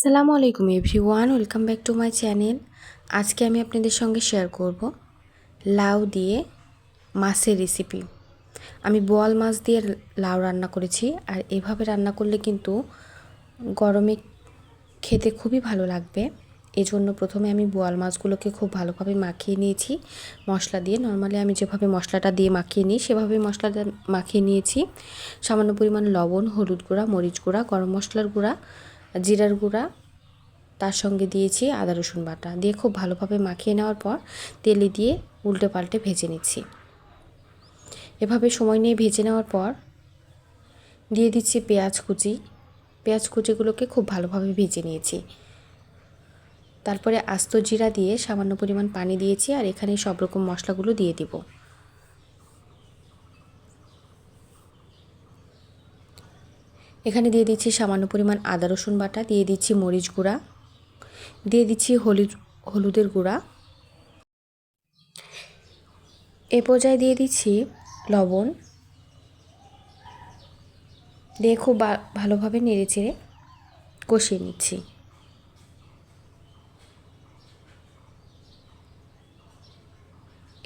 আসসালামু আলাইকুম everyone, welcome back to my channel. আজকে আমি আপনাদের সঙ্গে শেয়ার করব লাউ দিয়ে মাছের রেসিপি। আমি বোয়াল মাছ দিয়ে লাউ রান্না করেছি, আর এভাবে রান্না করলে কিন্তু গরমে খেতে খুবই ভালো লাগবে। এজন্য প্রথমে আমি বোয়াল মাছগুলোকে খুব ভালোভাবে মাখিয়ে নিয়েছি মশলা দিয়ে। নর্মালি আমি যেভাবে মশলাটা দিয়ে মাখিয়ে নিই সেভাবে মশলাটা মাখিয়ে নিয়েছি। সামান্য পরিমাণ লবণ, হলুদ গুঁড়া, মরিচ গুঁড়া, গরম মশলার গুঁড়া, জিরার গুঁড়া, তার সঙ্গে দিয়েছি আদা রসুন বাটা দিয়ে খুব ভালোভাবে মাখিয়ে নেওয়ার পর তেলে দিয়ে উল্টে পাল্টে ভেজে নিচ্ছি। এভাবে সময় নিয়ে ভেজে নেওয়ার পর দিয়ে দিচ্ছি পেঁয়াজ কুচি। পেঁয়াজ কুচিগুলোকে খুব ভালোভাবে ভেজে নিয়েছি। তারপরে আস্ত জিরা দিয়ে সামান্য পরিমাণ পানি দিয়েছি, আর এখানে সব রকম মশলাগুলো দিয়ে দিব। এখানে দিয়ে দিচ্ছি সামান্য পরিমাণ আদা রসুন বাটা, দিয়ে দিচ্ছি মরিচ গুঁড়া, দিয়ে দিচ্ছি হলুদের গুঁড়া। এ পর্যায়ে দিয়ে দিচ্ছি লবণ, দিয়ে খুব ভালোভাবে নেড়েচেড়ে কষিয়ে নিচ্ছি।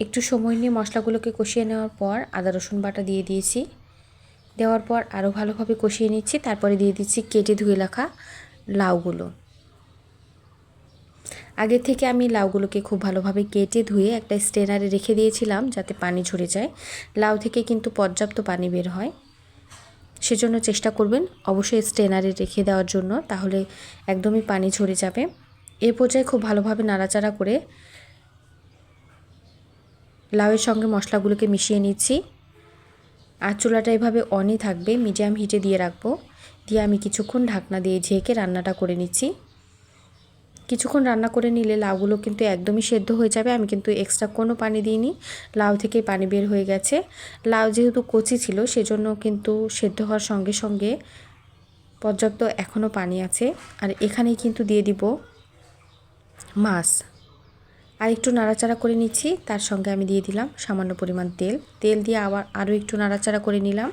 একটু সময় নিয়ে মশলাগুলোকে কষিয়ে নেওয়ার পর আদা রসুন বাটা দিয়ে দিয়েছি। দেওয়ার পর আরও ভালোভাবে কষিয়ে নিচ্ছি। তারপরে দিয়ে দিচ্ছি কেটে ধুয়ে রাখা লাউগুলো। আগে থেকে আমি লাউগুলোকে খুব ভালোভাবে কেটে ধুয়ে একটা স্ট্রেনারে রেখে দিয়েছিলাম যাতে পানি ঝরে যায়। লাউ থেকে কিন্তু পর্যাপ্ত পানি বের হয়, সেজন্য চেষ্টা করবেন অবশ্যই স্ট্রেনারে রেখে দেওয়ার জন্য, তাহলে একদমই পানি ঝরে যাবে। এই পর্যায়ে খুব ভালোভাবে নাড়াচাড়া করে লাউয়ের সঙ্গে মশলাগুলোকে মিশিয়ে নিচ্ছি। আর চুলাটা এভাবে অনই থাকবে, মিডিয়াম হিটে দিয়ে রাখবো। দিয়ে আমি কিছুক্ষণ ঢাকনা দিয়ে ঢেকে রান্নাটা করে নিচ্ছি। কিছুক্ষণ রান্না করে নিলে লাউগুলো কিন্তু একদমই সেদ্ধ হয়ে যাবে। আমি কিন্তু এক্সট্রা কোনো পানি দিইনি, লাউ থেকেই পানি বের হয়ে গেছে। লাউ যেহেতু কচি ছিল সেজন্য কিন্তু সেদ্ধ হওয়ার সঙ্গে সঙ্গে পর্যাপ্ত এখনও পানি আছে। আর এখানেই কিন্তু দিয়ে দিব মাছ। আর একটু নাড়াচাড়া করে নিচ্ছি। তার সঙ্গে আমি দিয়ে দিলাম সামান্য পরিমাণ তেল দিয়ে আরও একটু নাড়াচাড়া করে নিলাম।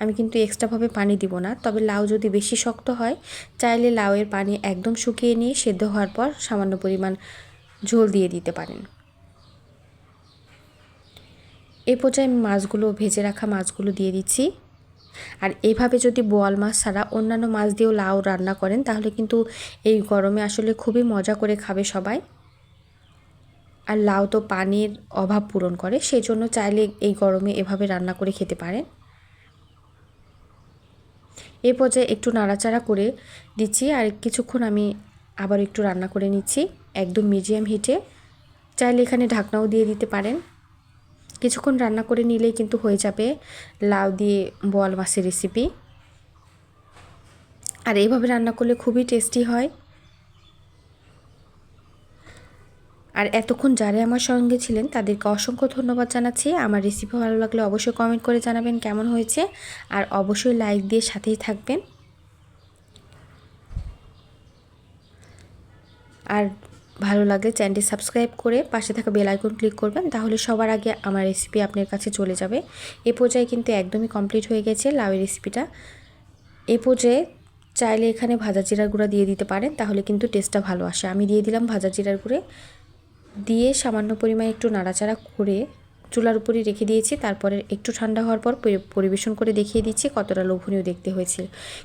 আমি কিন্তু এক্সট্রাভাবে পানি দিব না, তবে লাউ যদি বেশি শক্ত হয় চাইলে লাউয়ের পানি একদম শুকিয়ে নিয়ে সেদ্ধ হওয়ার পর সামান্য পরিমাণ ঝোল দিয়ে দিতে পারেন। এই পর্যায়ে আমি ভেজে রাখা মাছগুলো দিয়ে দিচ্ছি। আর এইভাবে যদি বোয়াল মাছ ছাড়া অন্যান্য মাছ দিয়েও লাউ রান্না করেন তাহলে কিন্তু এই গরমে আসলে খুবই মজা করে খাবে সবাই। আর লাউ তো পানির অভাব পূরণ করে, সেই জন্য চাইলে এই গরমে এভাবে রান্না করে খেতে পারেন। এই পর্যায়ে একটু নাড়াচাড়া করে দিচ্ছি, আর কিছুক্ষণ আমি আবার একটু রান্না করে নিচ্ছি একদম মিডিয়াম হিটে। চাইলে এখানে ঢাকনাও দিয়ে দিতে পারেন। কিছুক্ষণ রান্না করে নিলেই কিন্তু হয়ে যাবে লাউ দিয়ে বোয়াল মাছের রেসিপি। আর এইভাবে রান্না করলে খুবই টেস্টি হয়। আর এতক্ষণ যারা আমার সঙ্গে ছিলেন তাদেরকে অসংখ্য ধন্যবাদ জানাচ্ছি। আমার রেসিপি ভালো লাগলে অবশ্যই কমেন্ট করে জানাবেন কেমন হয়েছে, আর অবশ্যই লাইক দিয়ে সাথেই থাকবেন। আর ভালো লাগলে চ্যানেলটি সাবস্ক্রাইব করে পাশে থাকা বেল আইকন ক্লিক করবেন, তাহলে সবার আগে আমার রেসিপি আপনার কাছে চলে যাবে। এ পর্যায়ে কিন্তু একদমই কমপ্লিট হয়ে গেছে লাউয়ের রেসিপিটা। এ পর্যায়ে চাইলে এখানে ভাজা জিরার গুঁড়া দিয়ে দিতে পারেন, তাহলে কিন্তু টেস্টটা ভালো আসে। আমি দিয়ে দিলাম ভাজা জিরার গুঁড়ো, দিয়ে সামান্য পরিমাণে একটু নাড়াচাড়া করে চুলার উপরই রেখে দিয়েছি। তারপরে একটু ঠান্ডা হওয়ার পর পরিবেশন করে দেখিয়ে দিচ্ছি কতটা লোভনীয় দেখতে হয়েছিল।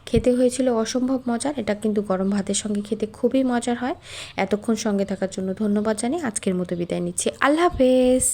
খেতে হয়েছিল অসম্ভব মজার। এটা কিন্তু গরম ভাতের সঙ্গে খেতে খুবই মজার হয়। এতক্ষণ সঙ্গে থাকার জন্য ধন্যবাদ জানিয়ে আজকের মতো বিদায় নিচ্ছি। আল্লাহ হাফেজ।